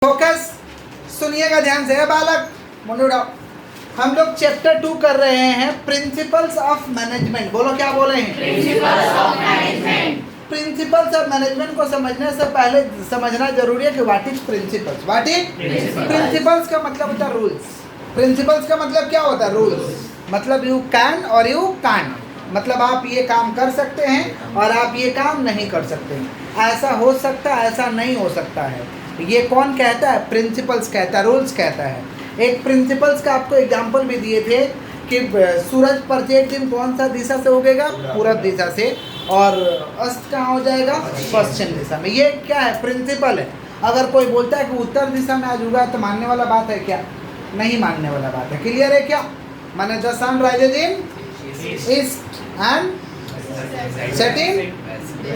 Focus सुनिएगा ध्यान से। बालक मुंडू उठाओ। हम लोग चैप्टर 2 कर रहे हैं प्रिंसिपल्स ऑफ मैनेजमेंट। बोलो क्या बोले हैं? Principles of management. Principles of management को समझने से पहले समझना जरूरी है कि what is principles. What is principles का मतलब होता है रूल्स। प्रिंसिपल्स का मतलब क्या होता है? रूल्स। मतलब यू कैन और यू कांट, मतलब आप ये काम कर सकते हैं और आप ये काम नहीं कर सकते हैं। ऐसा हो सकता है, ऐसा नहीं हो सकता है। ये कौन कहता है? प्रिंसिपल्स कहता है, रूल्स कहता है। एक प्रिंसिपल्स का आपको एग्जांपल भी दिए थे कि सूरज प्रत्येक दिन कौन सा दिशा से उगेगा? पूरब दिशा से, और अस्त कहाँ हो जाएगा? पश्चिम दिशा में। ये क्या है? प्रिंसिपल है। अगर कोई बोलता है कि उत्तर दिशा में आज उगा तो मानने वाला बात है क्या? नहीं मानने वाला बात है। क्लियर है क्या? माने the sun rises in east and setting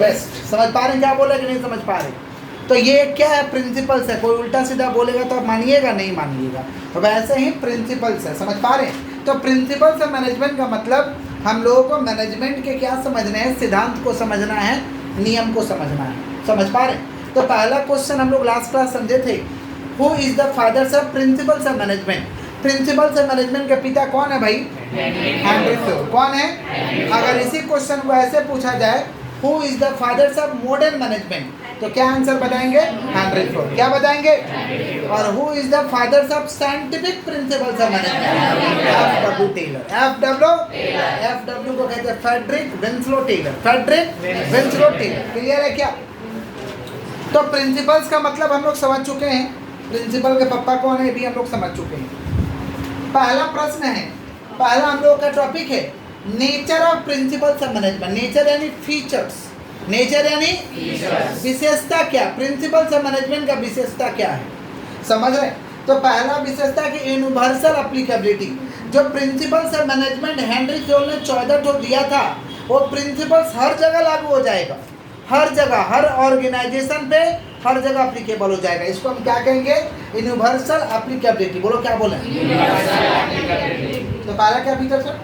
west. समझ पा रहे हैं क्या बोले कि नहीं समझ पा रहे? तो ये क्या है? प्रिंसिपल्स है। कोई उल्टा सीधा बोलेगा तो आप मानिएगा, नहीं मानिएगा। तो वैसे ही प्रिंसिपल्स है। समझ पा रहे हैं? तो प्रिंसिपल्स ऑफ मैनेजमेंट का मतलब हम लोगों को मैनेजमेंट के क्या समझना है? सिद्धांत को समझना है, नियम को समझना है। समझ पा रहे हैं? तो पहला क्वेश्चन हम लोग लास्ट क्लास समझे थे, who is the fathers of principles of management. Principles of management का पिता कौन है भाई? Henry Ford. कौन है? अगर इसी क्वेश्चन को ऐसे पूछा जाए, who is the fathers of modern management, तो क्या आंसर बताएंगे? Henry Ford. क्या बताएंगे? और who is the fathers of scientific principles of management? F W. Taylor. F W को कहते हैं Frederick Winslow Taylor. Frederick Winslow Taylor. Clear है क्या? तो प्रिंसिपल्स का मतलब हम लोग समझ चुके हैं। प्रिंसिपल के पापा कौन है भी हम लोग समझ चुके हैं। पहला प्रश्न है, पहला हम लोग का टॉपिक है nature of principles of management. Nature यानी फीचर्स। नेचर यानी विशेषता। क्या प्रिंसिपल्स ऑफ मैनेजमेंट का विशेषता क्या है? समझ रहे? तो पहला विशेषता की यूनिवर्सल एप्लीकेबिलिटी। जो principles of management Henry Ford ने 14 ठो दिया था, वो प्रिंसिपल्स हर जगह लागू हो जाएगा। हर जगह, हर ऑर्गेनाइजेशन पे हर जगह एप्लीकेबल हो जाएगा। इसको हम क्या कहेंगे? Universal applicability. बोलो क्या बोले? तो पहला क्या फीचर सर?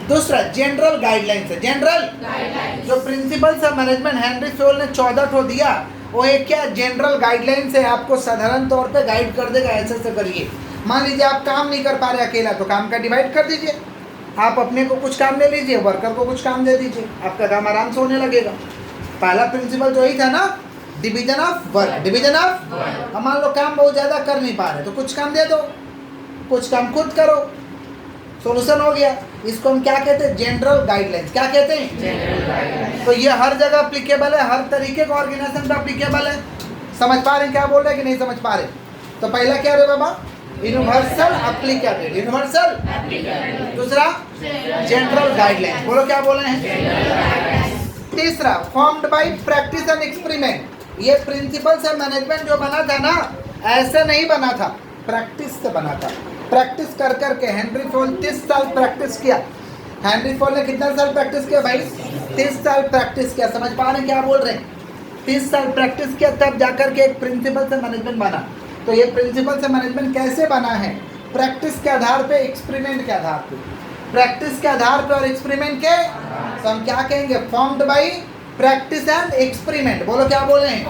दूसरा जनरल गाइडलाइंस है। जनरल जो principles of management Henry Ford ने 14 ठो दिया, वो एक क्या जनरल गाइडलाइंस है। आपको साधारण तौर पे गाइड कर देगा, ऐसे से करिए। मान लीजिए आप काम नहीं कर पा रहे अकेला, तो काम का डिवाइड कर दीजिए। आप अपने को कुछ काम ले लीजिए, वर्कर को कुछ काम दे दीजिए, आपका काम आराम से होने लगेगा। पहला प्रिंसिपल तो यही था ना, division of work. Division of, हम मान लो काम बहुत ज़्यादा कर नहीं पा रहे तो कुछ काम दे दो, कुछ काम खुद करो, सॉल्यूशन हो गया। इसको हम क्या कहते हैं? General guidelines. क्या कहते हैं? तो ये हर जगह अप्लीकेबल है, हर तरीके का ऑर्गेनाइजेशन पे अप्लीकेबल है। समझ पा रहे हैं क्या बोल रहे हैं कि नहीं समझ पा रहे? तो पहला क्या रे बाबा? Universal applicability. यूनिवर्सल। दूसरा जनरल गाइडलाइंस। बोलो क्या बोल रहे हैं? तीसरा formed by practice and experiment. ये प्रिंसिपल्स ऑफ मैनेजमेंट जो बना था ना, ऐसे नहीं बना था, प्रैक्टिस से बना था। प्रैक्टिस कर करके हेनरी फोर्ड 30 साल प्रैक्टिस किया। हेनरी फोर्ड ने कितना साल प्रैक्टिस किया भाई? 30 साल प्रैक्टिस किया। समझ पा रहे हैं क्या बोल रहे हैं? 30 साल प्रैक्टिस किया, तब जाकर के एक प्रिंसिपल से मैनेजमेंट बना। तो ये प्रिंसिपल से मैनेजमेंट कैसे बना है? प्रैक्टिस के आधार पे, एक्सपेरिमेंट के आधार पे। प्रैक्टिस के आधार पे और एक्सपेरिमेंट के, तो हम क्या कहेंगे? Formed by practice and experiment. बोलो क्या बोल रहे हैं?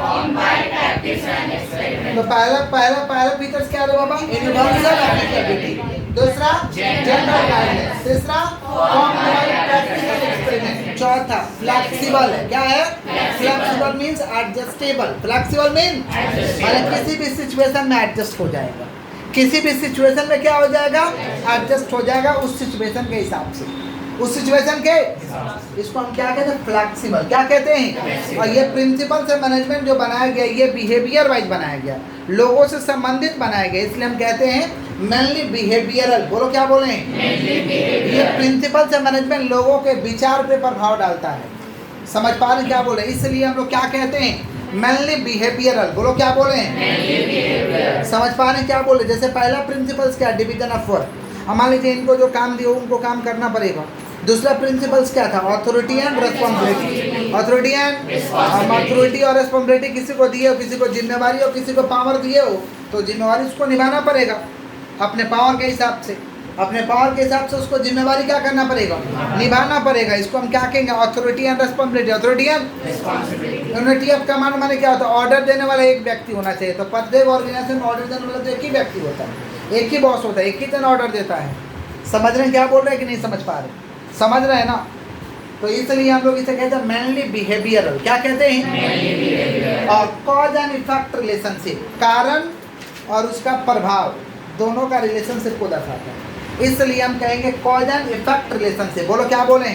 तो पहला फीचर्स क्या है बाबा? Universal applicability. दूसरा जनरल गाइडलाइंस। तीसरा formed by practice and experiment. चौथा फ्लेक्सिबल है। क्या है? Flexible means adjustable. Flexible mean माने किसी भी सिचुएशन में एडजस्ट हो जाएगा। किसी भी सिचुएशन में क्या हो जाएगा? एडजस्ट हो जाएगा उस सिचुएशन के हिसाब से, उस सिचुएशन के। इसको हम क्या कहते हैं? फ्लेक्सिबल। क्या कहते हैं? और ये प्रिंसिपल से मैनेजमेंट जो बनाया गया, ये बिहेवियर वाइज बनाया गया, लोगों से संबंधित बनाया गया, इसलिए हम कहते हैं मेनली बिहेवियरल। बोलो क्या बोले? ये प्रिंसिपल से मैनेजमेंट लोगों के विचार पे प्रभाव डालता है। समझ पा रहे क्या बोले? इसलिए हम लोग क्या कहते हैं? Mainly behavioural. बोलो क्या बोले? समझ पा रहे क्या बोले? जैसे पहला प्रिंसिपल्स क्या? Division of work. हम मान लीजिए इनको जो काम दिए उनको काम करना पड़ेगा। दूसरा प्रिंसिपल्स क्या था? Authority and responsibility. अथॉरिटी और रिस्पॉन्सिबिलिटी किसी को दिए हो, किसी को जिम्मेवारी हो, किसी को पावर दिए हो, तो जिम्मेवारी उसको निभाना पड़ेगा अपने पावर के हिसाब से। अपने पावर के हिसाब से उसको जिम्मेवारी क्या करना पड़ेगा? निभाना पड़ेगा। इसको हम क्या कहेंगे? Authority and responsibility. Authority and unity of command माने क्या होता है? ऑर्डर देने वाला एक व्यक्ति होना चाहिए। तो प्रत्येक ऑर्गेनाइजेशन में ऑर्डर देने वाला तो एक ही व्यक्ति होता है, एक ही बॉस होता है, एक ही जन ऑर्डर देता है। समझ रहे हैं क्या बोल रहे हैं कि नहीं समझ पा रहे? समझ रहे हैं ना? तो इसलिए हम लोग इसे कहते हैं मेनली बिहेवियरल। क्या कहते हैं? और कॉज एंड इफेक्ट रिलेशनशिप, कारण और उसका प्रभाव दोनों का रिलेशनशिप को दर्शाता है। इसलिए हम कहेंगे कॉज एंड इफेक्ट रिलेशनशिप। बोलो क्या बोलें?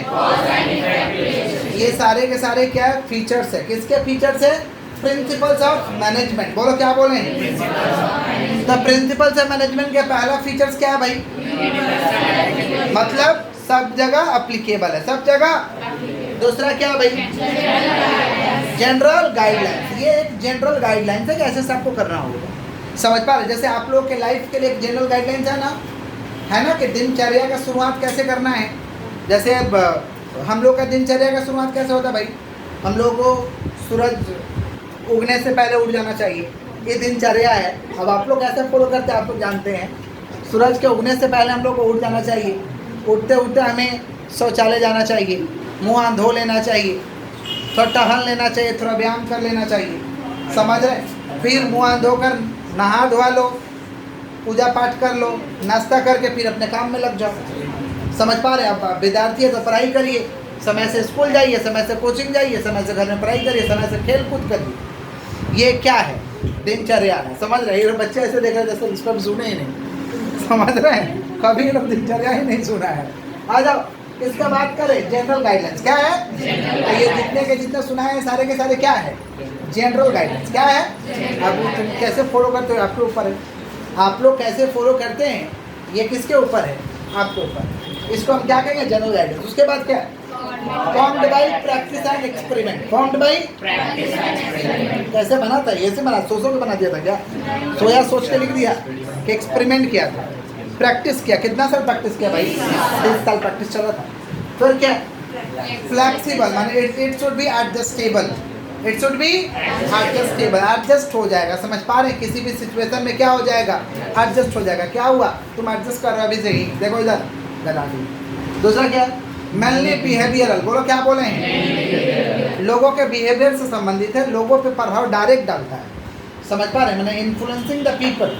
ये सारे के सारे क्या फीचर्स है? किसके फीचर्स है? Principles of management. बोलो क्या बोलें? द प्रिंसिपल्स ऑफ मैनेजमेंट के पहला फीचर्स क्या है भाई? मतलब सब जगह अप्लीकेबल है, सब जगह। दूसरा क्या भाई? General guidelines. ये एक जनरल गाइडलाइंस है कि ऐसे सबको करना होगा। समझ पा रहे? जैसे आप लोग के लाइफ के लिए एक जनरल गाइडलाइंस है ना कि दिनचर्या का शुरुआत कैसे करना है। जैसे अब हम लोग का दिनचर्या का शुरुआत कैसे होता है भाई? हम लोग को सूरज उगने से पहले उठ जाना चाहिए, ये दिनचर्या है। अब आप लोग कैसे फॉलो करते हैं आप लोग जानते हैं। सूरज के उगने से पहले हम लोग को उठ जाना चाहिए। उठते उठते हमें शौचालय जाना चाहिए, मुँह हाथ धो लेना चाहिए, थोड़ा टहल लेना चाहिए, थोड़ा व्यायाम कर लेना चाहिए। समझ रहे? फिर मुँह हाथ धोकर नहा धोवा लो, पूजा पाठ कर लो, नाश्ता करके फिर अपने काम में लग जाओ। समझ पा रहे हैं? आप विद्यार्थी है तो पढ़ाई करिए, समय से स्कूल जाइए, समय से कोचिंग जाइए, समय से घर में पढ़ाई करिए, समय से खेल कूद करिए। ये क्या है? दिनचर्या है। समझ रहे? ये बच्चे ऐसे देख रहे हैं जैसे इसको सुने ही नहीं। समझ रहे हैं? कभी लोग दिनचर्या ही नहीं सुना है। आ जाओ इसका बात करें। जनरल गाइडलाइंस क्या है? ये जितने के जितने सुना है सारे के सारे क्या है? General guidelines. क्या है? अब तुम कैसे फॉलो करते हो आपके ऊपर है। आप लोग कैसे फॉलो करते हैं ये किसके ऊपर है? आपके ऊपर। इसको हम क्या कहेंगे? General guidance. उसके बाद क्या? Formed by practice and experiment. Formed by कैसे बना था? ऐसे बना सोच के बना दिया था क्या? सोया सोच के लिख दिया कि एक्सपेरिमेंट किया था, प्रैक्टिस किया। कितना साल प्रैक्टिस किया भाई? 30 साल प्रैक्टिस चला था। फिर क्या? फ्लेक्सिबल माने it should be adjustable. It should be adjustable. Adjust हो जाएगा। समझ पा रहे हैं? किसी भी सिचुएशन में क्या हो जाएगा? एडजस्ट हो जाएगा। क्या हुआ? तुम एडजस्ट कर रहे हो अभी से ही। देखो इधर लगा दी। दूसरा क्या? Mainly behavioural. बोलो क्या बोले हैं? लोगों के बिहेवियर से संबंधित है, लोगों पे प्रभाव डायरेक्ट डालता है। समझ पा रहे हैं? मैंने इन्फ्लुएंसिंग द पीपल,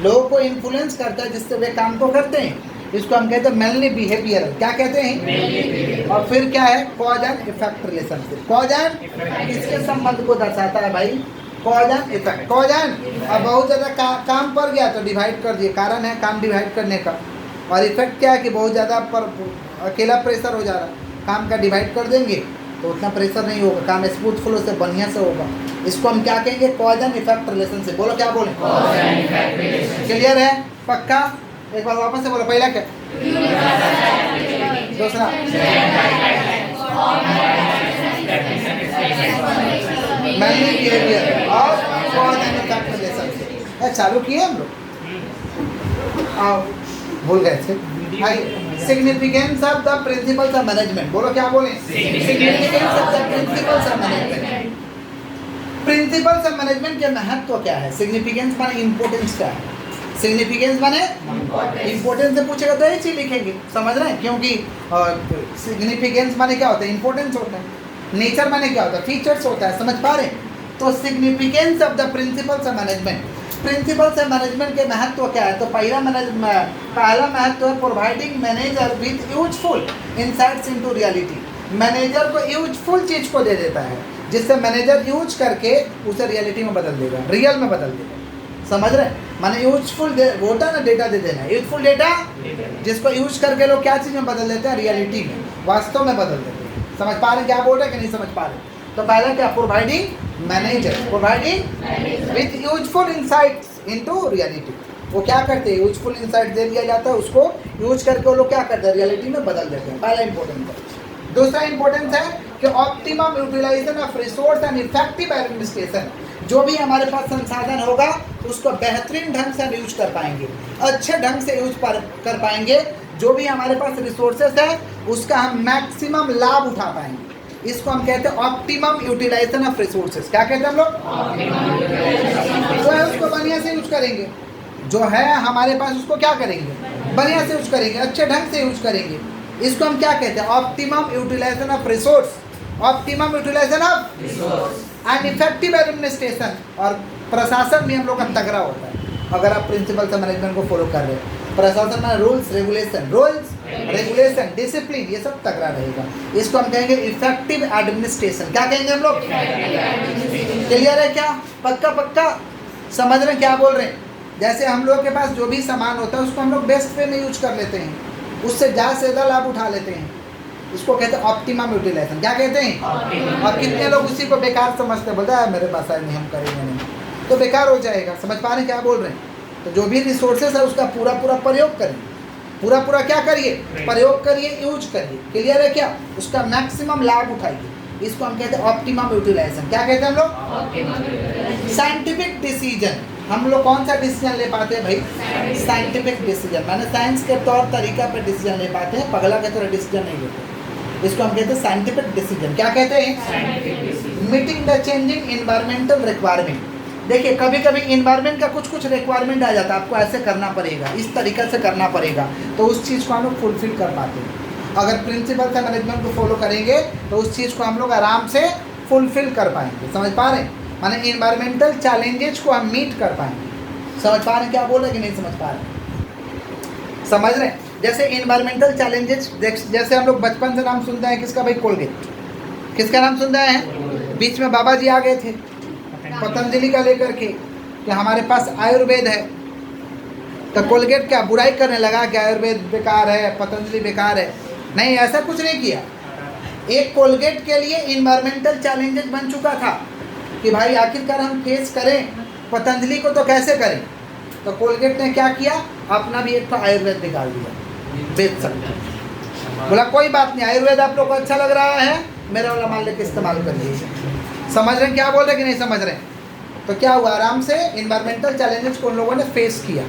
लोगों को इन्फ्लुएंस करता है जिससे वे काम को करते हैं। इसको हम कहते हैं मेनली बिहेवियरल। क्या कहते हैं? और फिर क्या है? Cause and effect relationship. Cause and किसके संबंध को दर्शाता है भाई? Cause and effect. Cause and अब बहुत ज़्यादा काम पड़ गया तो डिवाइड कर दिए, कारण है काम डिवाइड करने का। और इफेक्ट क्या है कि बहुत ज़्यादा पर अकेला प्रेशर हो जा रहा, काम का डिवाइड कर देंगे तो उतना प्रेशर नहीं होगा, काम स्मूथ फ्लो से बढ़िया से होगा। इसको हम क्या कहेंगे? Cause and effect relationship. बोलो क्या बोले? क्लियर है? पक्का? एक बार वापस से बोलो। पहला क्या? दूसरा मेनली बिहेवियर और कॉज एंड इफेक्ट रिलेशनशिप। चालू किए हम लोग? आओ भूल गए थे। Significance of the principles of management. बोलो क्या बोले? Significance of the principles of management. Principles of management के महत्व क्या है? सिग्निफिकेंस माने इंपोर्टेंस क्या है? सिग्निफिकेंस माने इंपोर्टेंस से पूछेगा तो यही चीज लिखेंगे। समझ रहे हैं? क्योंकि सिग्निफिकेंस माने क्या होता है? इंपोर्टेंस होता है। नेचर माने क्या होता है? फीचर्स होता है। समझ पा रहे हैं? तो significance of the principles of management. Principles of management के महत्व क्या है? तो पहला महत्व है providing manager with useful insights into reality. Manager को यूजफुल चीज को दे देता है जिससे मैनेजर यूज करके उसे रियलिटी में बदल देगा, रियल में बदल देगा। समझ रहे? माने यूजफुल होता है ना, डेटा दे देना। यूजफुल डेटा जिसको यूज करके लोग क्या चीज़ में बदल देते हैं? रियलिटी में, वास्तव में बदल देते हैं। समझ पा रहे हैं क्या बोल रहे हैं कि नहीं समझ पा रहे? तो पहला क्या? Providing manager, providing with useful insights into reality. वो क्या करते हैं? यूजफुल इंसाइट दे दिया जाता है, उसको यूज करके वो लोग क्या करते हैं? रियलिटी में बदल देते हैं। पहला इंपॉर्टेंट है। दूसरा इंपॉर्टेंस है कि optimum utilisation of resource and effective administration. जो भी हमारे पास संसाधन होगा उसको बेहतरीन ढंग से हम यूज कर पाएंगे, अच्छे ढंग से यूज कर पाएंगे। जो भी हमारे पास रिसोर्सेज है उसका हम मैक्सिमम लाभ उठा पाएंगे। इसको हम कहते हैं ऑप्टिमम यूटिलाइजेशन ऑफ रिसोर्सेज। क्या कहते हैं हम लोग? जो है उसको बढ़िया से यूज करेंगे, जो है हमारे पास उसको क्या करेंगे? बढ़िया से यूज करेंगे, अच्छे ढंग से यूज करेंगे। इसको हम क्या कहते हैं? Optimum utilisation of resource. Optimum utilisation of and effective administration, और प्रशासन भी हम लोग का तगड़ा होता है अगर आप प्रिंसिपल्स ऑफ मैनेजमेंट को फॉलो कर रहे हैं। प्रशासन में रूल्स रेगुलेशन डिसिप्लिन ये सब तगड़ा रहेगा। इसको हम कहेंगे इफेक्टिव एडमिनिस्ट्रेशन। क्या कहेंगे हम लोग? क्लियर है क्या? पक्का समझ रहे हैं क्या बोल रहे हैं? जैसे हम लोग के पास जो भी सामान होता है उसको हम लोग बेस्ट वे में यूज कर लेते हैं, उससे ज़्यादा से ज़्यादा लाभ उठा लेते हैं, इसको कहते हैं ऑप्टिमम यूटिलाइजेशन। क्या कहते हैं? और कितने लोग उसी को बेकार समझते हैं, बोलता है मेरे पास है नहीं, हम करेंगे नहीं, तो बेकार हो जाएगा। समझ पा रहे हैं क्या बोल रहे हैं? तो जो भी रिसोर्सेज है उसका पूरा प्रयोग करिए, पूरा क्या करिए? प्रयोग करिए, यूज करिए। क्लियर है क्या? उसका मैक्सिमम लाभ उठाइए, इसको हम कहते हैं ऑप्टिमम यूटिलाइजेशन। क्या कहते हैं हम लोग? Scientific decision. हम लोग कौन सा डिसीजन ले पाते हैं भाई? साइंटिफिक डिसीजन, माने साइंस के तौर तरीका पर डिसीजन ले पाते हैं, पगला के तरह डिसीजन नहीं लेते। इसको हम कहते हैं साइंटिफिक डिसीजन। क्या कहते हैं? Meeting the changing environmental requirement. देखिए कभी कभी इन्वायरमेंट का कुछ रिक्वायरमेंट आ जाता है, आपको ऐसे करना पड़ेगा, इस तरीक़े से करना पड़ेगा, तो उस चीज़ को हम लोग फुलफिल कर पाते हैं। अगर प्रिंसिपल से मैनेजमेंट को फॉलो करेंगे तो उस चीज़ को हम लोग आराम से फुलफिल कर पाएंगे। समझ पा रहे हैं? माने इन्वायरमेंटल चैलेंजेस को हम मीट कर पाएंगे। समझ पा रहे हैं क्या बोल रहे हैं कि नहीं समझ पा रहे? समझ रहे हैं? जैसे इन्वायरमेंटल चैलेंजेस, जैसे हम लोग बचपन से नाम सुनते हैं किसका भाई? कोलगेट। किसका नाम सुनते हैं? बीच में बाबा जी आ गए थे पतंजलि का लेकर के कि हमारे पास आयुर्वेद है, तो कोलगेट क्या बुराई करने लगा कि आयुर्वेद बेकार है, पतंजलि बेकार है? नहीं, ऐसा कुछ नहीं किया। एक कोलगेट के लिए इन्वायरमेंटल चैलेंजेस बन चुका था कि भाई आखिरकार हम फेस करें पतंजलि को तो कैसे करें, तो कोलगेट ने क्या किया? अपना भी एक आयुर्वेद निकाल दिया, बेच सकते। बोला कोई बात नहीं, आयुर्वेद आप लोग को अच्छा लग रहा है, मेरा वाला माल लेके इस्तेमाल कर लीजिए। समझ रहे हैं क्या बोल रहे कि नहीं समझ रहे? तो क्या हुआ? आराम से इन्वायरमेंटल चैलेंजेस को उन लोगों ने फेस किया।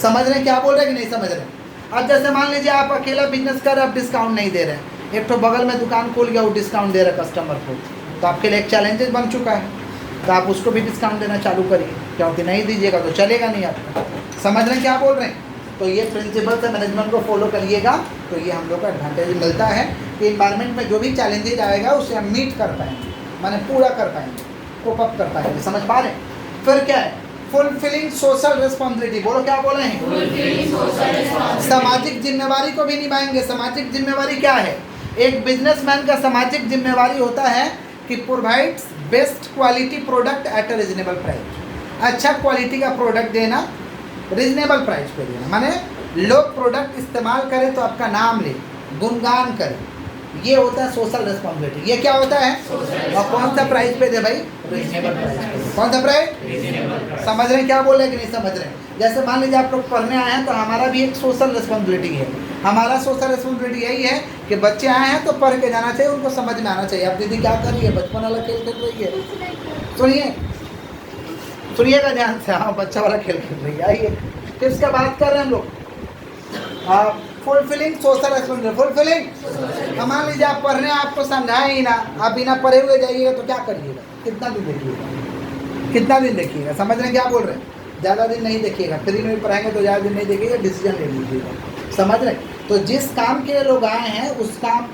समझ रहे हैं क्या बोल रहे कि नहीं समझ रहे? अब जैसे मान लीजिए आप अकेला बिजनेस कर रहे, आप डिस्काउंट नहीं दे रहे, एक तो बगल में दुकान खोल गया, वो डिस्काउंट दे रहा है कस्टमर को, तो आपके लिए एक चैलेंजेस बन चुका है, तो आप उसको भी डिस्काउंट देना चालू करिए, क्योंकि नहीं दीजिएगा तो चलेगा नहीं आपका। समझ रहे हैं क्या बोल रहे हैं? तो ये प्रिंसिपल से मैनेजमेंट को फॉलो करिएगा तो ये हम लोग का एडवांटेज मिलता है कि इन्वायरमेंट में जो भी चैलेंजेज आएगा उसे हम मीट कर पाएंगे, माने पूरा कर पाएंगे, कोप अप कर पाएंगे। समझ पा रहे हैं? फिर क्या है? Fulfilling social responsibility. बोलो क्या बोले हैं? सामाजिक जिम्मेवारी को भी निभाएंगे। सामाजिक जिम्मेवारी क्या है? एक बिजनेसमैन का सामाजिक जिम्मेवारी होता है कि provides best quality product at a reasonable price. अच्छा क्वालिटी का प्रोडक्ट देना, रीजनेबल प्राइस पे देना, माने लोग प्रोडक्ट इस्तेमाल करें तो आपका नाम ले, गुणगान करें, ये होता है सोशल रिस्पॉन्सिबिलिटी। ये क्या होता है? और कौन सा प्राइस पे दे भाई? रीजनेबल प्राइस पे। कौन सा प्राइस? समझ रहे हैं क्या बोल रहे हैं कि नहीं समझ रहे हैं? जैसे मान लीजिए आप लोग पढ़ने आए हैं तो हमारा भी एक सोशल रिस्पॉन्सिबिलिटी है। हमारा सोशल रिस्पॉन्सिबिलिटी यही है कि बच्चे आए हैं तो पढ़ के जाना चाहिए, उनको समझ में आना चाहिए। अब दीदी क्या कर रही है? बचपन वाला खेल खेल रही है। सुनिएगा ध्यान से। हाँ, बच्चा वाला खेल खेल रही है। आइए किसका बात कर रहे हैं हम लोग? Fulfilling social responsibility. फुलफिलिंग, मान लीजिए आप पढ़ रहे हैं, आपको समझाए ही ना, आप बिना पढ़े हुए जाइएगा तो क्या करिएगा? कितना दिन देखिएगा? समझ रहे हैं क्या बोल रहे हैं? ज़्यादा दिन नहीं देखिएगा, फ्री में भी पढ़ाएंगे तो ज़्यादा दिन नहीं देखिएगा, डिसीजन ले लीजिएगा। समझ रहे? तो जिस काम के लिए लोग आए हैं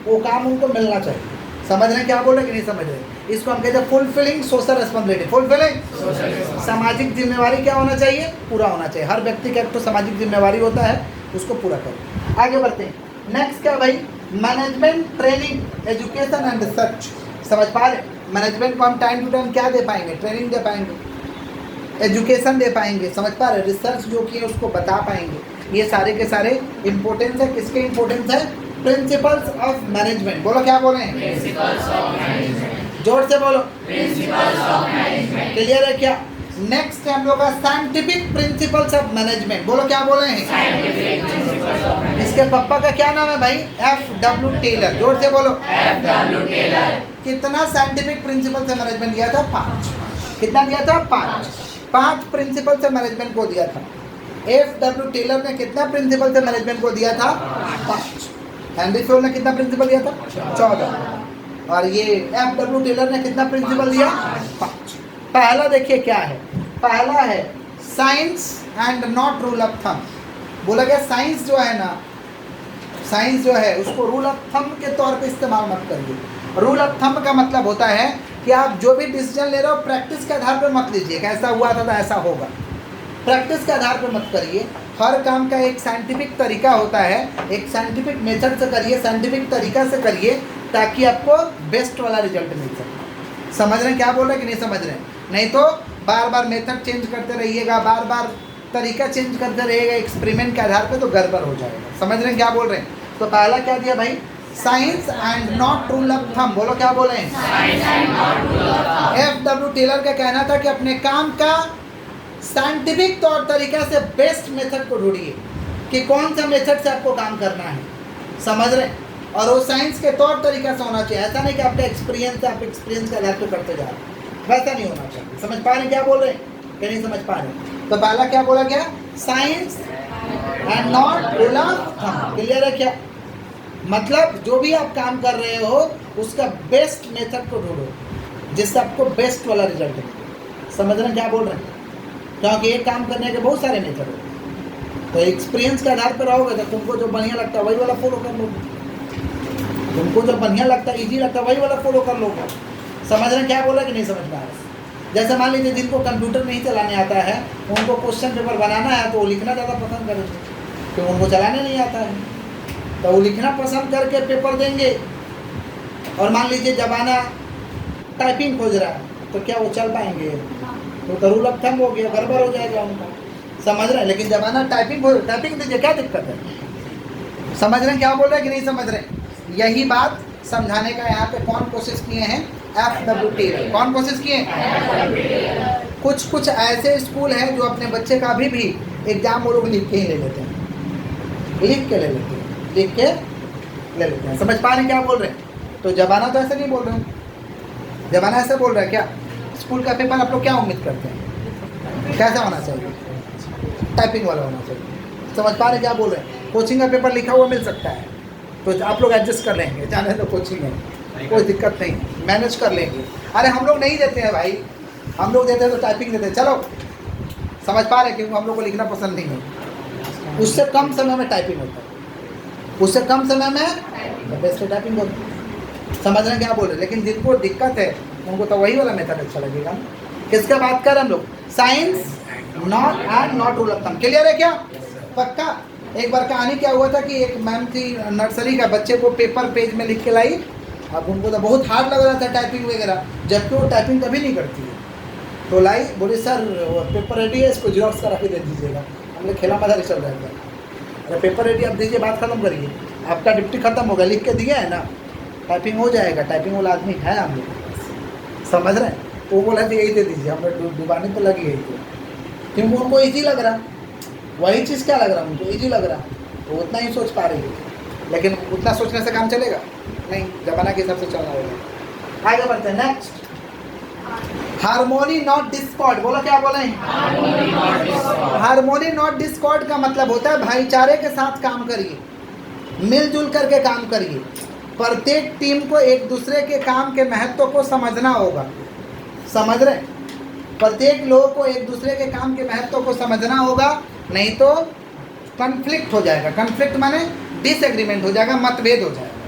वो काम उनको मिलना चाहिए। समझ रहे हैं क्या बोल रहे हैं कि नहीं समझ रहे? इसको हम कहते हैं फुलफिलिंग सोशल रिस्पॉन्सिबिलिटी। फुलफिलिंग सामाजिक जिम्मेवारी क्या होना चाहिए? पूरा होना चाहिए। हर व्यक्ति का एक तो सामाजिक जिम्मेवारी होता है, उसको पूरा करें। आगे बढ़ते हैं। नेक्स्ट क्या भाई? Management training, education and research. समझ पा रहे? मैनेजमेंट को हम टाइम टू टाइम क्या दे पाएंगे? ट्रेनिंग दे पाएंगे, एजुकेशन दे पाएंगे। समझ पा रहे? रिसर्च जो कि है उसको बता पाएंगे। ये सारे के सारे इंपॉर्टेंस है। किसके इंपॉर्टेंस है? Principles of management. बोलो क्या बोले हैं? Principles of management. जोर से बोलो। Principles of management. क्लियर है क्या? नेक्स्ट है हम लोग का साइंटिफिक प्रिंसिपल्स ऑफ मैनेजमेंट। बोलो क्या बोले हैं? Scientific principles of management. इसके पापा का क्या नाम है भाई? F.W. टेलर। जोर से बोलो। F.W. टेलर। कितना साइंटिफिक प्रिंसिपल से मैनेजमेंट दिया था? 5। कितना दिया था? 5 प्रिंसिपल से मैनेजमेंट को दिया था। F.W. टेलर ने कितना प्रिंसिपल से मैनेजमेंट को दिया था? 5। हेनरी फोर्ड ने कितना प्रिंसिपल दिया था? 14। और ये F.W. टेलर ने कितना प्रिंसिपल दिया? 5। पहला देखिए क्या है? पहला है science and not rule of thumb. बोला गया साइंस जो है ना, साइंस जो है उसको रूल ऑफ थंब के तौर पे इस्तेमाल मत करिए। रूल ऑफ थंब का मतलब होता है कि आप जो भी डिसीजन ले रहे हो प्रैक्टिस के आधार पर मत लीजिए कि ऐसा हुआ था तो ऐसा होगा। प्रैक्टिस के आधार पर मत करिए। हर काम का एक साइंटिफिक तरीका होता है, एक साइंटिफिक मेथड से करिए, साइंटिफिक तरीका से करिए, ताकि आपको बेस्ट वाला रिजल्ट मिल सके। समझ रहे हैं क्या बोल रहे हैं कि नहीं समझ रहे हैं? नहीं तो बार बार मेथड चेंज करते रहिएगा, बार बार तरीका चेंज करते रहिएगा एक्सपेरिमेंट के आधार पे, तो गड़बड़ हो जाएगा। समझ रहे हैं क्या बोल रहे हैं? तो पहला क्या दिया भाई? Science and not rule of thumb. बोलो क्या बोले हैं? F.W. टेलर का कहना था कि अपने काम का साइंटिफिक तौर तरीका से बेस्ट मेथड को ढूंढिए कि कौन सा मेथड से आपको काम करना है। समझ रहे हैं? और वो साइंस के तौर तरीका से होना चाहिए। ऐसा नहीं कि आपका एक्सपीरियंस है, आप एक्सपीरियंस के आधार पर करते जा रहे हैं, वैसा नहीं होना चाहिए। समझ पा रहे हैं क्या बोल रहे हैं कि नहीं समझ पा रहे हैं? तो पहला क्या बोला गया? Science and not rule of thumb. Clear है क्या? मतलब जो भी आप काम कर रहे हो उसका बेस्ट मेथड को ढूंढो जिससे आपको बेस्ट वाला रिजल्ट मिले। समझ रहे हैं क्या बोल रहे हैं? क्योंकि एक काम करने के बहुत सारे मेथड होते, तो एक्सपीरियंस के आधार पर रहोगे तो तुमको जो बढ़िया लगता है वही वाला फॉलो कर लोगे, तुमको जो बढ़िया लगता है, ईजी लगता है, वही वाला फॉलो कर लोगे। समझ रहे हैं क्या बोल रहे हैं कि नहीं समझ पा रहे? जैसे मान लीजिए जिनको कंप्यूटर नहीं चलाने आता है, उनको क्वेश्चन पेपर बनाना है तो वो लिखना ज़्यादा पसंद करेंगे, क्योंकि उनको चलाने नहीं आता है, तो वो लिखना पसंद करके पेपर देंगे। और मान लीजिए जमाना टाइपिंग खोज रहा है तो क्या वो चल पाएंगे? तो रूल ऑफ थंब हो गया, गड़बड़ हो जाएगा उनका। समझ रहे हैं? लेकिन जमाना टाइपिंग दीजिए, क्या दिक्कत है? समझ रहे हैं क्या बोल रहे हैं कि नहीं समझ रहे हैं? यही बात समझाने का यहाँ पे कौन कोशिश किए हैं? F.W. टेलर। कौन कोशिश किए हैं? कुछ ऐसे स्कूल हैं जो अपने बच्चे का अभी भी एग्जाम वो लोग लिख के ही ले लेते हैं, लिख के ले लेते हैं, लिख के ले लेते हैं। समझ पा रहे हैं क्या बोल रहे हैं? तो जमाना तो ऐसे नहीं बोल रहे हैं, जमाना ऐसे बोल रहा है क्या? स्कूल का पेपर आप लोग क्या उम्मीद करते हैं? कैसा होना चाहिए? टाइपिंग वाला होना चाहिए। समझ पा रहे हैं क्या बोल रहे हैं? कोचिंग का पेपर लिखा हुआ मिल सकता है तो आप लोग एडजस्ट कर लेंगे, जाने तो कोचिंग है, कोई दिक्कत नहीं, मैनेज कर लेंगे। अरे हम लोग नहीं देते हैं भाई, हम लोग देते हैं तो टाइपिंग देते हैं। चलो समझ पा रहे हैं? क्योंकि हम लोग को लिखना पसंद नहीं है। उससे कम समय में टाइपिंग होता है, उससे कम समय में बेस्ट टाइपिंग होती है। समझ रहे हैं क्या बोल रहे हैं? लेकिन जिनको दिक्कत है उनको तो वही वाला मेथड अच्छा लगेगा। किसका बात कर रहे हैं हम लोग? Science not rule of thumb. Clear है क्या? पक्का? एक बार कहानी क्या हुआ था कि एक मैम थी नर्सरी का, बच्चे को पेपर पेज में लिख के लाई। अब उनको तो बहुत हार्ड लग रहा था टाइपिंग वगैरह, जबकि वो टाइपिंग कभी नहीं करती है। तो लाई, बोली सर पेपर रेडी है, इसको जेरॉक्स करा के दे दीजिएगा। हमने खेला मजा चल रहा था। अरे पेपर रेडी आप दीजिए, बात खत्म करिए, आपका ड्यूटी खत्म होगा, लिख के दिया है ना, टाइपिंग हो जाएगा। टाइपिंग वाला आदमी है हम लोग। समझ रहे हैं? वो बोला कि यही दे दीजिए, हमें डुबाने तो लगी है, क्योंकि उनको ईजी लग रहा, वही चीज़ क्या लग रहा है उनको? ईजी लग रहा, तो उतना ही सोच पा रही है। लेकिन उतना सोचने से काम चलेगा नहीं, जमाना के हिसाब से चलना होगा। आगे बढ़ते हैं। Next, harmony not Discord. बोलो क्या बोले? हार्मोनी नॉट डिस्कॉर्ड का मतलब होता है भाईचारे के साथ काम करिए, मिलजुल करके काम करिए। प्रत्येक टीम को एक दूसरे के काम के महत्व को समझना होगा। समझ रहे? प्रत्येक लोगों को एक दूसरे के काम के महत्व को समझना होगा, नहीं तो कन्फ्लिक्ट हो जाएगा। कन्फ्लिक्ट माने डिसएग्रीमेंट हो जाएगा, मतभेद हो जाएगा।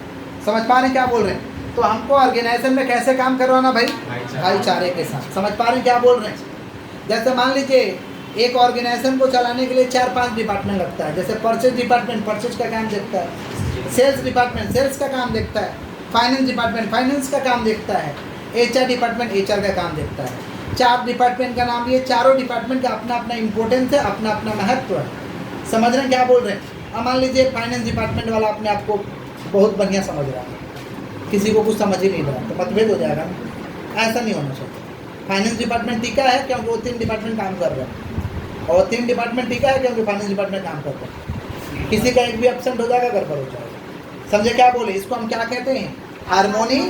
समझ पा रहे हैं क्या बोल रहे हैं? तो हमको ऑर्गेनाइजेशन में कैसे काम करवाना भाई? भाईचारे के साथ। समझ पा रहे हैं क्या बोल रहे हैं? जैसे मान लीजिए एक ऑर्गेनाइजेशन को चलाने के लिए 4-5 डिपार्टमेंट लगता है। जैसे परचेज डिपार्टमेंट परचेज का काम देखता है, सेल्स डिपार्टमेंट सेल्स का काम देखता है, फाइनेंस डिपार्टमेंट फाइनेंस का काम देखता है, HR डिपार्टमेंट HR का काम देखता है। 4 डिपार्टमेंट का नाम लिए, चारों डिपार्टमेंट का अपना अपना इंपॉर्टेंस है, अपना अपना महत्व है। समझ रहे हैं क्या बोल रहे हैं? अब मान लीजिए फाइनेंस डिपार्टमेंट वाला अपने आप को बहुत बढ़िया समझ रहा है, किसी को कुछ समझ ही नहीं रहा, तो मतभेद हो जाएगा ना। ऐसा नहीं होना चाहिए। फाइनेंस डिपार्टमेंट टीका है क्योंकि वो 3 डिपार्टमेंट काम कर रहे हैं, और 3 डिपार्टमेंट टीका है क्योंकि फाइनेंस डिपार्टमेंट काम कर रहे हैं। किसी का एक भी एब्सेंट हो जाएगा, गड़बड़ हो जाएगा। समझे क्या बोले? इसको हम क्या कहते हैं? Harmony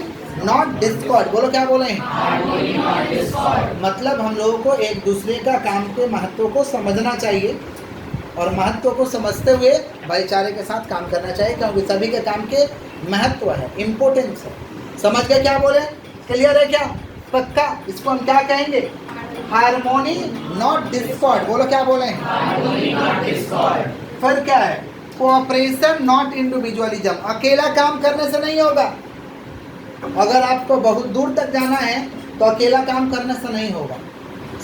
not Discord. बोलो क्या बोले हैं? Harmony not Discord. मतलब हम लोगों को एक दूसरे का काम के महत्व को समझना चाहिए, और महत्व को समझते हुए भाईचारे के साथ काम करना चाहिए, क्योंकि सभी के काम के महत्व है, इम्पोर्टेंस है। समझ के क्या बोले? क्लियर है क्या? पक्का? इसको हम क्या कहेंगे? Harmony not Discord. बोलो क्या बोले? Harmony not Discord. फिर क्या है? Cooperation not individualism. अकेला काम करने से नहीं होगा। अगर आपको बहुत दूर तक जाना है तो अकेला काम करने से नहीं होगा।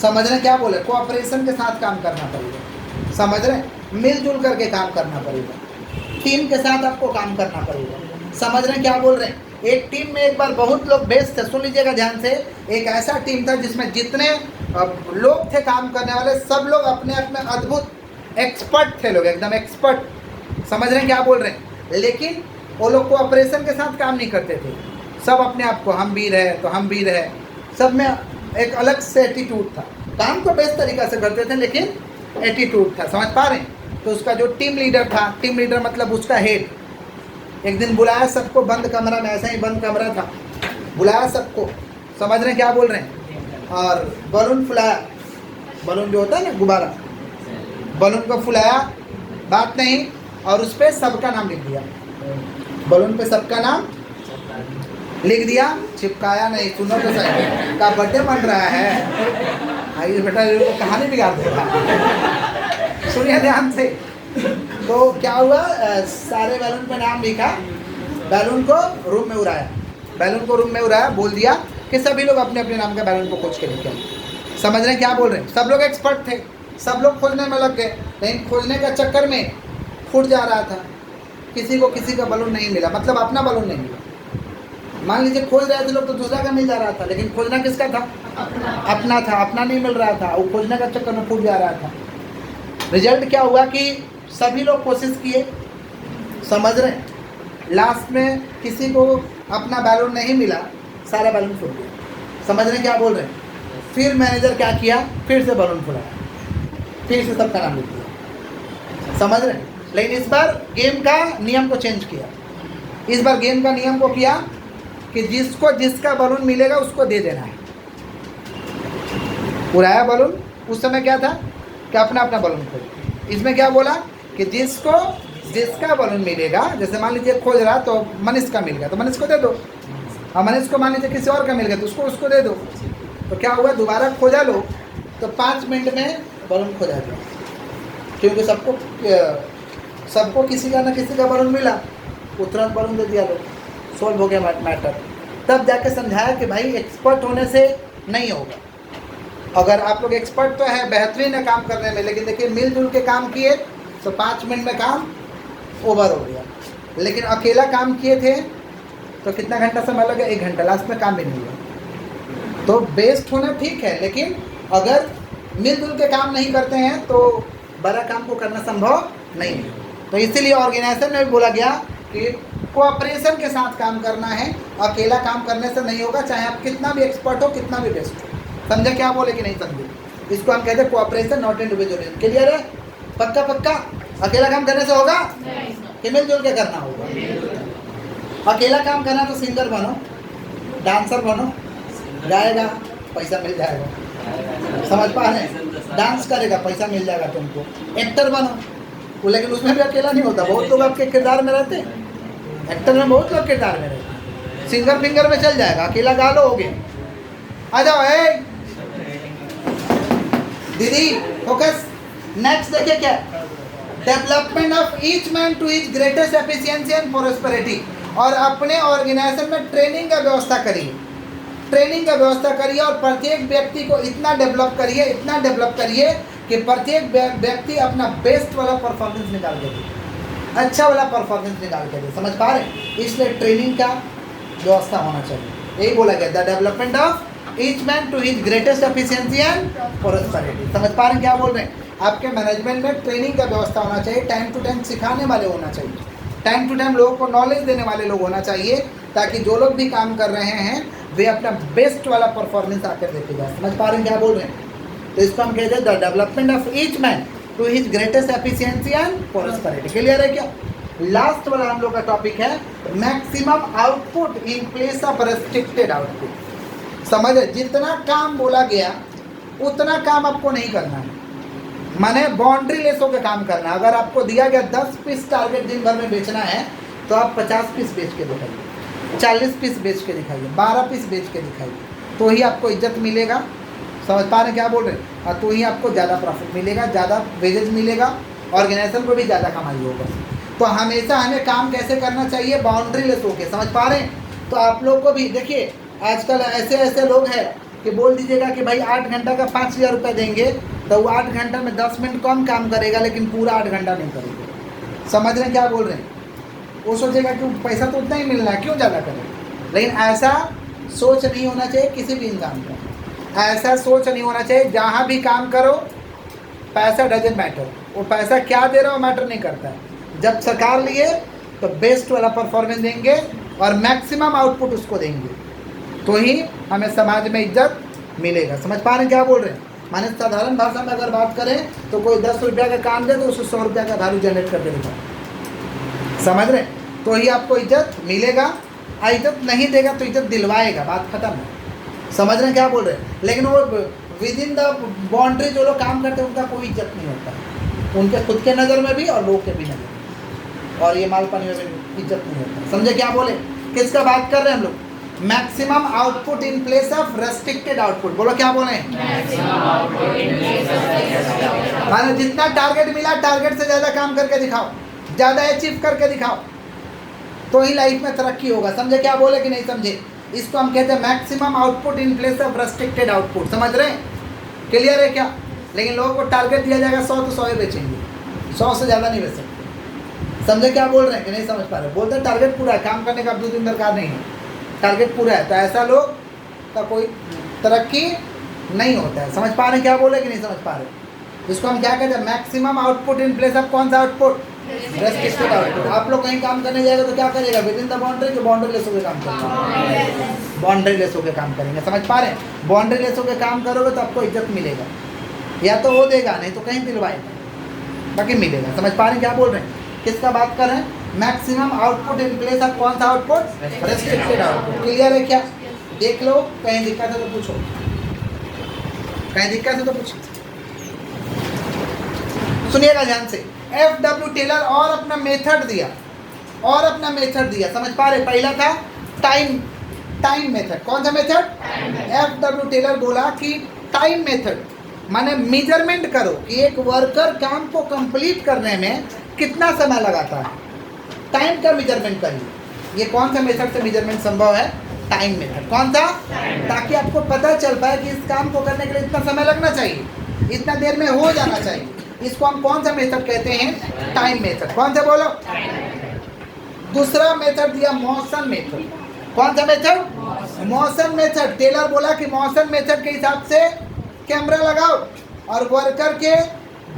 समझ रहे क्या बोले? कोऑपरेशन के साथ काम करना पड़ेगा। समझ रहे? मिलजुल करके काम करना पड़ेगा, टीम के साथ आपको काम करना पड़ेगा। समझ रहे क्या बोल रहे हैं? एक टीम में एक बार बहुत लोग बेस्ट थे, सुन लीजिएगा ध्यान से। एक ऐसा टीम था जिसमें जितने लोग थे काम करने वाले, सब लोग अपने आप में अद्भुत एक्सपर्ट थे, लोग एकदम एक्सपर्ट। समझ रहे हैं क्या बोल रहे हैं? लेकिन वो लोग कोऑपरेशन के साथ काम नहीं करते थे। सब अपने आप को हम वीर है तो हम वीर है, सब में एक अलग से एटीट्यूड था। काम को बेस्ट तरीक़ा से करते थे लेकिन एटीट्यूड था। समझ पा रहे हैं? तो उसका जो टीम लीडर था, टीम लीडर मतलब उसका हेड, एक दिन बुलाया सबको बंद कमरा में, ऐसा ही बंद कमरा था, बुलाया सबको। समझ रहे हैं क्या बोल रहे हैं? और बलून फुलाया, बलून जो होता है ना गुब्बारा, बलून को फुलाया, बात नहीं, और उस पर सबका नाम लिख दिया। बलून पे सबका नाम लिख दिया, चिपकाया नहीं। सुनो तो सही, का बर्थडे बन रहा है, आइए बेटा ये कहानी बिगाड़ देगा। सुनिए ध्यान से। तो क्या हुआ, सारे बैलून पे नाम लिखा, बैलून को रूम में उड़ाया, बैलून को रूम में उड़ाया, बोल दिया कि सभी लोग अपने अपने नाम के बैलून को खोज के लेके आए। समझ रहे हैं क्या बोल रहे हैं? सब लोग एक्सपर्ट थे, सब लोग खोजने में लग गए, लेकिन खोजने का चक्कर में फूट जा रहा था। किसी को किसी का बलून नहीं मिला, मतलब अपना बलून नहीं मिला। मान लीजिए खोज रहे थे लोग तो दूसरा का मिल जा रहा था, लेकिन खोजना किसका था? अपना था, अपना नहीं मिल रहा था, वो खोजने का चक्कर में फूट जा रहा था। रिजल्ट क्या हुआ कि सभी लोग कोशिश किए, समझ रहे हैं, लास्ट में किसी को अपना बैलून नहीं मिला, सारा बैलून फूट गया। समझ रहे हैं क्या बोल रहे हैं? फिर मैनेजर क्या किया, फिर से बैलून फुलाया, फिर से सबका नाम लिख दिया। समझ रहे हैं? लेकिन इस बार गेम का नियम को चेंज किया। इस बार गेम का नियम को किया कि जिसको जिसका बलून मिलेगा उसको दे देना है। उड़ाया बलून, उस समय क्या था कि अपना अपना बलून खोल। इसमें क्या बोला कि जिसको जिसका बलून मिलेगा, जैसे मान लीजिए खोज रहा तो मनीष का मिल गया तो मनीष को दे दो, और मनीष को मान लीजिए किसी और का मिल गया तो उसको दे दो। तो क्या हुआ, दोबारा खोजा लो तो 5 मिनट में बलून खोजा गया, क्योंकि सबको किसी का ना किसी का बलून मिला, वो तुरंत बलून दे दिया, लोग सोल्व हो गया मैटर। तब जाके समझाया कि भाई एक्सपर्ट होने से नहीं होगा। अगर आप लोग एक्सपर्ट तो है, बेहतरीन है काम करने में, लेकिन देखिए मिलजुल के काम किए तो 5 मिनट में काम ओवर हो गया। लेकिन अकेला काम किए थे तो कितना घंटा समय लगा? 1 घंटा, लास्ट में काम भी नहीं हुआ। तो बेस्ट होना ठीक है, लेकिन अगर मिलजुल के काम नहीं करते हैं तो बड़ा काम को करना संभव नहीं है। तो इसीलिए ऑर्गेनाइजेशन में भी बोला गया कि कोऑपरेशन के साथ काम करना है, अकेला काम करने से नहीं होगा, चाहे आप कितना भी एक्सपर्ट हो, कितना भी बेस्ट हो। समझे क्या बोले कि नहीं समझे? इसको हम कहते हैं कोऑपरेशन, नॉट इंडिविजुअलिज्म। क्लियर है? पक्का पक्का? अकेला काम करने से होगा कि मिलजुल के करना होगा? अकेला काम करना तो सिंगर बनो, डांसर बनो, गाएगा पैसा मिल जाएगा। समझ पा रहे हैं? डांस करेगा पैसा मिल जाएगा तुमको। एक्टर बनो, लेकिन उसमें भी अकेला नहीं होता, बहुत लोग आपके किरदार में रहते हैं। एक्टर में बहुत लोग किरदार में रहते हैं। सिंगर फिंगर में चल जाएगा, अकेला गा लो, हो गए। आ जाओ दीदी, फोकस। नेक्स्ट देखिए क्या, development of each man to each greatest efficiency and prosperity. और अपने ऑर्गेनाइजेशन में ट्रेनिंग का व्यवस्था करिए, ट्रेनिंग का व्यवस्था करिए, और प्रत्येक व्यक्ति को इतना डेवलप करिए, इतना डेवलप करिए कि प्रत्येक व्यक्ति अपना बेस्ट वाला परफॉर्मेंस निकाल के दे, अच्छा वाला परफॉर्मेंस निकाल के दे। समझ पा रहे हैं? इसलिए ट्रेनिंग का व्यवस्था होना चाहिए। यही बोला गया, the development of each man to each greatest efficiency and prosperity. समझ पा रहे हैं क्या बोल रहे हैं? आपके मैनेजमेंट में ट्रेनिंग का व्यवस्था होना चाहिए, टाइम टू टाइम सिखाने वाले होना चाहिए, टाइम टू टाइम लोगों को नॉलेज देने वाले लोग होना चाहिए, ताकि जो लोग भी काम कर रहे हैं वे अपना बेस्ट वाला परफॉर्मेंस आकर देखे जाए। समझ पा रहे हैं क्या बोल रहे हैं? तो इसको हम कहते हैं the development of each man to his greatest efficiency and prosperity. Clear है क्या? लास्ट वाला हम लोग का टॉपिक है maximum output in place of restricted output. समझे? जितना काम बोला गया उतना काम आपको नहीं करना है, माने बाउंड्री लेस होकर काम करना है। अगर आपको दिया गया 10 पीस टारगेट दिन भर में बेचना है तो आप 50 पीस बेच के दिखाइए, 40 पीस बेच के दिखाइए, 12 पीस बेच के दिखाइए, तो ही आपको इज्जत मिलेगा। समझ पा रहे हैं क्या बोल रहे हैं? और तो ही आपको ज़्यादा प्रॉफिट मिलेगा, ज़्यादा वेजेज मिलेगा, ऑर्गेनाइजेशन को भी ज़्यादा कमाई होगा। तो हमेशा हमें काम कैसे करना चाहिए? बाउंड्री लेस होके। समझ पा रहे हैं? तो आप लोग को भी देखिए, आजकल ऐसे ऐसे लोग हैं कि बोल दीजिएगा कि भाई 8 घंटा का 5,000 रुपये देंगे, तो वो 8 घंटा में 10 मिनट कम काम करेगा, लेकिन पूरा 8 घंटा नहीं करेगा। समझ रहे हैं क्या बोल रहे हैं? वो सोचेगा कि पैसा तो उतना ही मिलना है, क्यों ज़्यादा करें। लेकिन ऐसा सोच नहीं होना चाहिए किसी भी इंसान का। ऐसा सोच नहीं होना चाहिए, जहाँ भी काम करो पैसा डजेंट मैटर, वो पैसा क्या दे रहा हो मैटर नहीं करता है। जब सरकार लिए तो बेस्ट वाला परफॉर्मेंस देंगे और मैक्सिमम आउटपुट उसको देंगे, तो ही हमें समाज में इज्जत मिलेगा। समझ पा रहे हैं क्या बोल रहे हैं? माने साधारण भाषा में अगर बात करें तो कोई 10 रुपया का काम दे तो उसको 100 रुपया का वैल्यू जनरेट कर देगा। समझ रहे? तो ही आपको इज्जत मिलेगा। इज्जत नहीं देगा तो इज्जत दिलवाएगा, बात खत्म है। समझ रहे हैं क्या बोल रहे हैं? लेकिन वो विद इन द बाउंड्री जो लोग काम करते हैं उनका कोई इज्जत नहीं होता, उनके खुद के नज़र में भी और लोग के भी नज़र में, और ये माल पानी में भी इज्जत नहीं होता। समझे क्या बोले? किसका बात कर रहे हैं हम लोग? Maximum output in place of restricted output. बोलो क्या बोले? माने जितना टारगेट मिला टारगेट से ज़्यादा काम करके दिखाओ, ज़्यादा अचीव करके दिखाओ, तो ही लाइफ में तरक्की होगा। समझे क्या बोले कि नहीं समझे? इसको हम कहते हैं maximum output in place of restricted output. समझ रहे हैं? क्लियर है क्या? लेकिन लोगों को टारगेट दिया जाएगा 100 तो 100 ही बेचेंगे, 100 से ज़्यादा नहीं बेच सकते। समझे क्या बोल रहे हैं कि नहीं समझ पा रहे? बोलते हैं टारगेट पूरा है, काम करने का 2 दिन दरकार नहीं है, टारगेट पूरा है, तो ऐसा लोग का कोई तरक्की नहीं होता है। समझ पा रहे हैं क्या बोले कि नहीं समझ पा रहे? इसको हम क्या कहते हैं? Maximum output in place of कौन सा आउटपुट? Restricted output. आप लोग कहीं काम करने जाएगा तो क्या करेगा? विद इन द बाउंड्री, जो बाउंड्री लेस होकर काम करेंगे, बाउंड्री लेस होकर काम करेंगे। समझ पा रहे हैं? बाउंड्री लेस होकर काम करोगे तो आपको इज्जत मिलेगा, या तो वो देगा नहीं तो कहीं दिलवाएगा, बाकी मिलेगा। समझ पा रहे हैं क्या बोल रहे हैं? किसका बात कर रहे हैं? Maximum output in place of कौन सा आउटपुट? Restricted output. क्लियर है क्या? देख लो, कहीं दिक्कत है तो पूछो, कहीं दिक्कत है तो पूछो। सुनिएगा ध्यान से। FW टेलर और अपना मेथड दिया, और अपना मेथड दिया। समझ पा रहे? पहला था टाइम मेथड। कौन सा मेथड? FW टेलर बोला कि टाइम मेथड माने मेजरमेंट करो कि एक वर्कर काम को कंप्लीट करने में कितना समय लगाता है, टाइम का मेजरमेंट करिए। ये कौन सा मेथड से मेजरमेंट संभव है? Time method. कौन सा? ताकि आपको पता चल पाए कि इस काम को करने के लिए इतना समय लगना चाहिए, इतना देर में हो जाना चाहिए। इसको हम कौन सा मेथड कहते हैं? Time method. कौन सा बोलो? दूसरा मेथड दिया मोशन मेथड। कौन सा मेथड? Motion method. टेलर बोला कि मोशन मेथड के हिसाब से कैमरा लगाओ और वर्कर के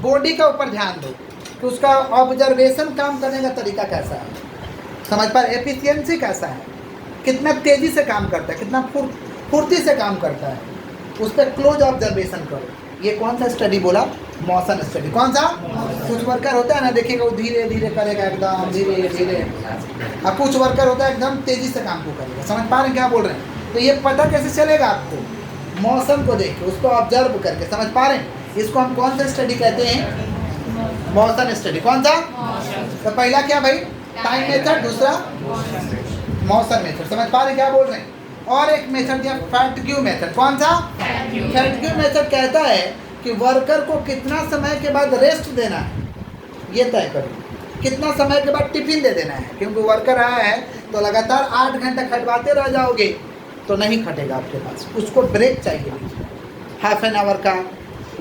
बॉडी के ऊपर ध्यान दो कि उसका ऑब्जर्वेशन काम करने का तरीका कैसा है। समझ पर? एफिशिएंसी कैसा है, कितना तेज़ी से काम करता है, कितना फुर्ती से काम करता है, उस पर क्लोज ऑब्जर्वेशन करो। ये कौन सा स्टडी बोला? Motion study. कौन सा? कुछ वर्कर होता है ना, देखिएगा वो धीरे धीरे करेगा, एकदम धीरे धीरे, और कुछ वर्कर होता है एकदम तेज़ी से काम को करेगा। समझ पा रहे हैं क्या बोल रहे हैं? तो ये पता कैसे चलेगा आपको? मौसम को देख के, उसको ऑब्जर्व करके। समझ पा रहे हैं? इसको हम कौन सा स्टडी कहते हैं? Motion study. कौन सा? तो पहला क्या भाई? टाइम मेथड, दूसरा मोशन मेथड। समझ पा रहे हैं क्या बोल रहे हैं? और एक मेथड दिया फैटिग्यू मेथड। कौन सा? फैटिग्यू मेथड कहता है कि वर्कर को कितना समय के बाद रेस्ट देना है, ये तय करो। कितना समय के बाद टिफिन दे देना है, क्योंकि वर्कर आया है तो लगातार 8 घंटा खटवाते रह जाओगे तो नहीं खटेगा आपके पास, उसको ब्रेक चाहिए, हाफ एन आवर का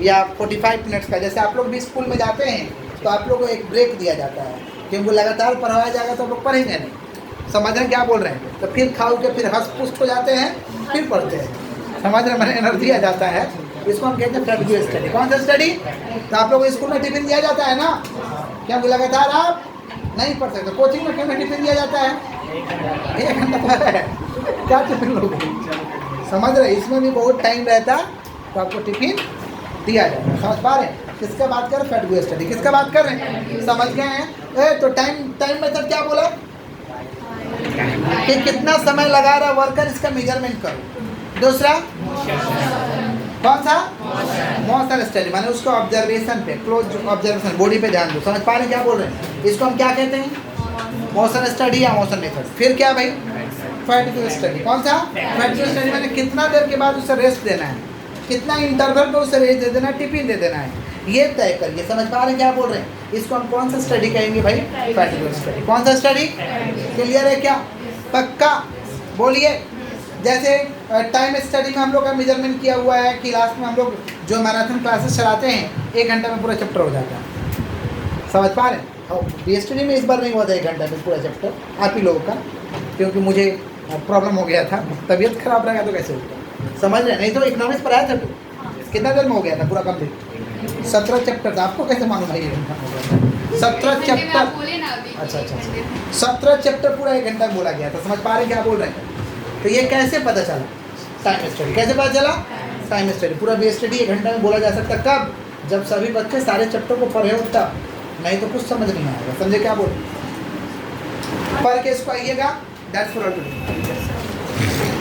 या 45 मिनट्स का। जैसे आप लोग भी स्कूल में जाते हैं तो आप लोग को एक ब्रेक दिया जाता है, क्योंकि लगातार पढ़ाया जाएगा तो लोग पढ़ेंगे नहीं। समझ रहे हैं क्या बोल रहे हैं? तो फिर खाओ के फिर हंस पुष्ट हो जाते हैं, फिर पढ़ते हैं। समझ रहे? मैंने एनर्जी आ जाता है, इसको हम कहते हैं फैटिग्यू स्टडी। कौन सा स्टडी? तो आप लोग को स्कूल में टिफिन दिया जाता है ना, क्योंकि लगातार आप नहीं पढ़ सकते। कोचिंग में क्यों नहीं टिफिन दिया जाता है? 1 घंटा है, क्या टिफिन लोग? समझ रहे? इसमें भी बहुत टाइम रहता तो आपको टिफिन दिया जाएगा। समझ पा रहे हैं? किसका बात कर? Fatigue study. किसका बात कर रहे हैं? समझ गए हैं? तो टाइम मेथड क्या बोला कि कितना समय लगा रहा वर्कर, इसका मेजरमेंट करो। दूसरा कौन सा? मोशन स्टडी, माने उसको ऑब्जर्वेशन पे, क्लोज ऑब्जर्वेशन, बॉडी पे ध्यान दो। समझ पा रहे हैं क्या बोल रहे हैं? इसको हम क्या कहते हैं? मोशन स्टडी या मोशन मेथड। फिर क्या भाई? Fatigue study. कौन सा? फैटिग्यू स्टडी माने कितना देर के बाद उसे रेस्ट देना है, कितना इंटरवल पे उसे रेस्ट दे देना है, टिफिन दे देना है, ये तय करिए। समझ पा रहे हैं क्या बोल रहे हैं? इसको हम कौन सा स्टडी कहेंगे भाई? Fatigue study. कौन सा स्टडी? क्लियर है क्या? पक्का बोलिए। जैसे टाइम स्टडी में हम लोग का मेजरमेंट किया हुआ है कि लास्ट में हम लोग जो मैराथन क्लासेस चलाते हैं 1 घंटे में पूरा चैप्टर हो जाता है। समझ पा रहे हैं? और BSTD में इस बार नहीं हुआ था 1 घंटे में पूरा चैप्टर आप ही लोगों का, क्योंकि मुझे प्रॉब्लम हो गया था, तबीयत खराब रहेगा तो कैसे होगा। समझ रहे? नहीं तो इकोनॉमिक्स पढ़ाया था तो कितना देर में हो गया था पूरा कंप्लीट? 17 चैप्टर था। आपको कैसे मालूम है ये घंटा हो गया था? 17 चैप्टर। अच्छा, 17 चैप्टर पूरा 1 घंटा में बोला गया था। समझ पा रहे क्या बोल रहे हैं? तो ये कैसे पता चला? Time study. कैसे पता चला? Time study. पूरा BSTD 1 घंटा में बोला जा सकता कब? जब सभी बच्चे सारे चैप्टर को पढ़े हो तब, नहीं तो कुछ समझ नहीं आएगा। समझे क्या बोल? पढ़ के इसको आइएगा। That's for all today.